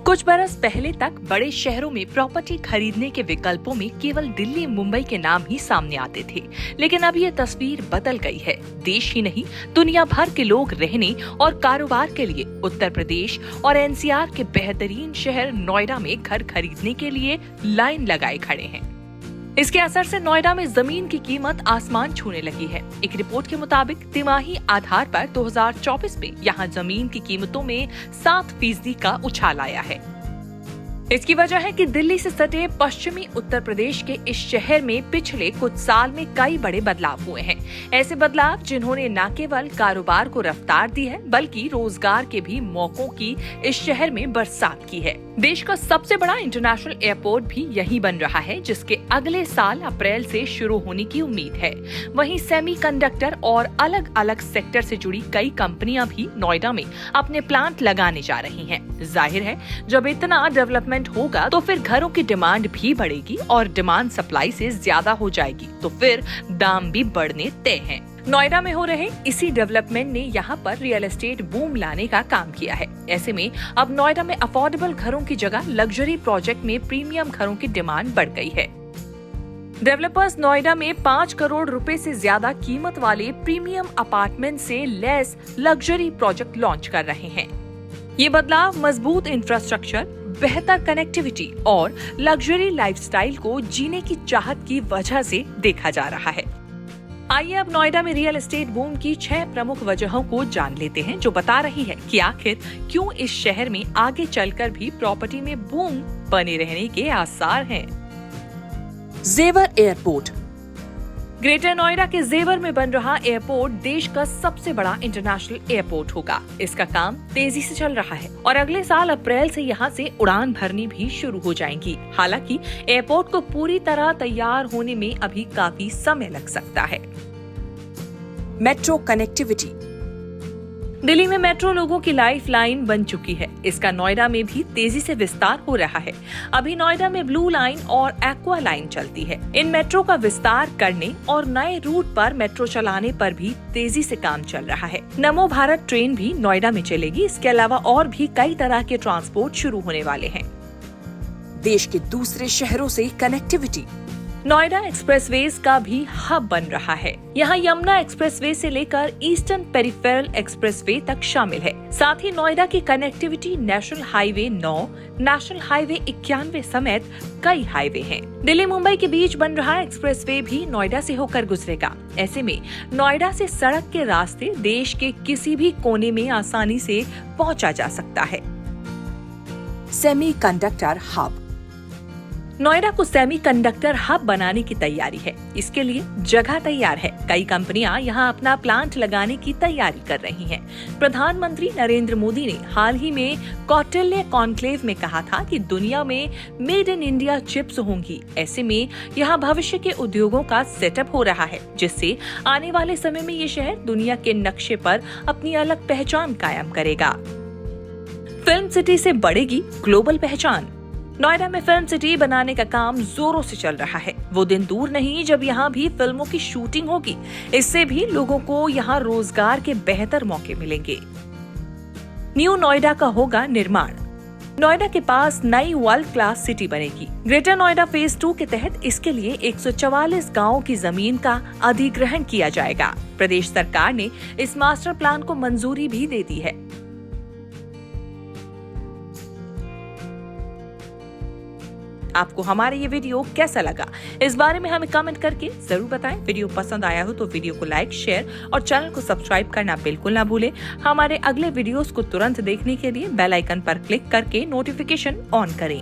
कुछ बरस पहले तक बड़े शहरों में प्रॉपर्टी खरीदने के विकल्पों में केवल दिल्ली मुंबई के नाम ही सामने आते थे, लेकिन अब ये तस्वीर बदल गई है। देश ही नहीं, दुनिया भर के लोग रहने और कारोबार के लिए उत्तर प्रदेश और एनसीआर के बेहतरीन शहर नोएडा में घर खरीदने के लिए लाइन लगाए खड़े हैं। इसके असर से नोएडा में जमीन की कीमत आसमान छूने लगी है। एक रिपोर्ट के मुताबिक तिमाही आधार पर 2024 में यहां जमीन की कीमतों में 7% का उछाल आया है। इसकी वजह है कि दिल्ली से सटे पश्चिमी उत्तर प्रदेश के इस शहर में पिछले कुछ साल में कई बड़े बदलाव हुए हैं। ऐसे बदलाव जिन्होंने न केवल कारोबार को रफ्तार दी है, बल्कि रोजगार के भी मौकों की इस शहर में बरसात की है। देश का सबसे बड़ा इंटरनेशनल एयरपोर्ट भी यहीं बन रहा है, जिसके अगले साल अप्रैल से शुरू होने की उम्मीद है। वहीं सेमीकंडक्टर और अलग अलग सेक्टर से जुड़ी कई कंपनियां भी नोएडा में अपने प्लांट लगाने जा रही हैं। जाहिर है, जब इतना डेवलपमेंट होगा तो फिर घरों की डिमांड भी बढ़ेगी और डिमांड सप्लाई से ज्यादा हो जाएगी, तो फिर दाम भी बढ़ने तय हैं। नोएडा में हो रहे इसी डेवलपमेंट ने यहाँ पर रियल एस्टेट बूम लाने का काम किया है। ऐसे में अब नोएडा में अफोर्डेबल घरों की जगह लग्जरी प्रोजेक्ट में प्रीमियम घरों की डिमांड बढ़ गई है। डेवलपर्स नोएडा में 5 करोड़ रुपए से ज्यादा कीमत वाले प्रीमियम अपार्टमेंट से लेस लग्जरी प्रोजेक्ट लॉन्च कर रहे हैं। ये बदलाव मजबूत इंफ्रास्ट्रक्चर, बेहतर कनेक्टिविटी और लग्जरी लाइफस्टाइल को जीने की चाहत की वजह से देखा जा रहा है। आइए अब नोएडा में रियल एस्टेट बूम की 6 प्रमुख वजहों को जान लेते हैं, जो बता रही है कि आखिर क्यों इस शहर में आगे चलकर भी प्रॉपर्टी में बूम बने रहने के आसार हैं। जेवर एयरपोर्ट। ग्रेटर नोएडा के जेवर में बन रहा एयरपोर्ट देश का सबसे बड़ा इंटरनेशनल एयरपोर्ट होगा। इसका काम तेजी से चल रहा है और अगले साल अप्रैल से यहां से उड़ान भरनी भी शुरू हो जाएंगी। हालांकि एयरपोर्ट को पूरी तरह तैयार होने में अभी काफी समय लग सकता है। Metro connectivity. दिल्ली में मेट्रो लोगों की लाइफ लाइन बन चुकी है। इसका नोएडा में भी तेजी से विस्तार हो रहा है। अभी नोएडा में ब्लू लाइन और एक्वा लाइन चलती है। इन मेट्रो का विस्तार करने और नए रूट पर मेट्रो चलाने पर भी तेजी से काम चल रहा है। नमो भारत ट्रेन भी नोएडा में चलेगी। इसके अलावा और भी कई तरह के ट्रांसपोर्ट शुरू होने वाले हैं। देश के दूसरे शहरों से कनेक्टिविटी। नोएडा एक्सप्रेसवेज का भी हब बन रहा है। यहाँ यमुना एक्सप्रेसवे से लेकर ईस्टर्न पेरिफेरल एक्सप्रेसवे तक शामिल है। साथ ही नोएडा की connectivity national highway 9, national highway 91 समेत कई हाईवे हैं। दिल्ली मुंबई के बीच बन रहा एक्सप्रेसवे भी नोएडा से होकर गुजरेगा। ऐसे में नोएडा से सड़क के रास्ते देश के किसी भी कोने में आसानी से पहुँचा जा सकता है। Semiconductor hub. नोएडा को सेमीकंडक्टर हब बनाने की तैयारी है। इसके लिए जगह तैयार है। कई कंपनियां यहां अपना प्लांट लगाने की तैयारी कर रही हैं। प्रधानमंत्री नरेंद्र मोदी ने हाल ही में कौटिल्य कॉन्क्लेव में कहा था कि दुनिया में मेड इन इंडिया चिप्स होंगी। ऐसे में यहां भविष्य के उद्योगों का सेटअप हो रहा है, जिससे आने वाले समय में ये शहर दुनिया के नक्शे पर अपनी अलग पहचान कायम करेगा। फिल्म सिटी से बढ़ेगी ग्लोबल पहचान। नोएडा में फिल्म सिटी बनाने का काम जोरों से चल रहा है। वो दिन दूर नहीं जब यहाँ भी फिल्मों की शूटिंग होगी। इससे भी लोगों को यहाँ रोजगार के बेहतर मौके मिलेंगे। न्यू नोएडा का होगा निर्माण। नोएडा के पास नई वर्ल्ड क्लास सिटी बनेगी। ग्रेटर नोएडा फेज 2 के तहत इसके लिए 144 गाँव की जमीन का अधिग्रहण किया जाएगा। प्रदेश सरकार ने इस मास्टर प्लान को मंजूरी भी दे दी है। आपको हमारा ये वीडियो कैसा लगा, इस बारे में हमें कमेंट करके जरूर बताएं। वीडियो पसंद आया हो तो वीडियो को लाइक, शेयर और चैनल को सब्सक्राइब करना बिल्कुल ना भूलें। हमारे अगले वीडियोस को तुरंत देखने के लिए बेल आइकन पर क्लिक करके नोटिफिकेशन ऑन करें।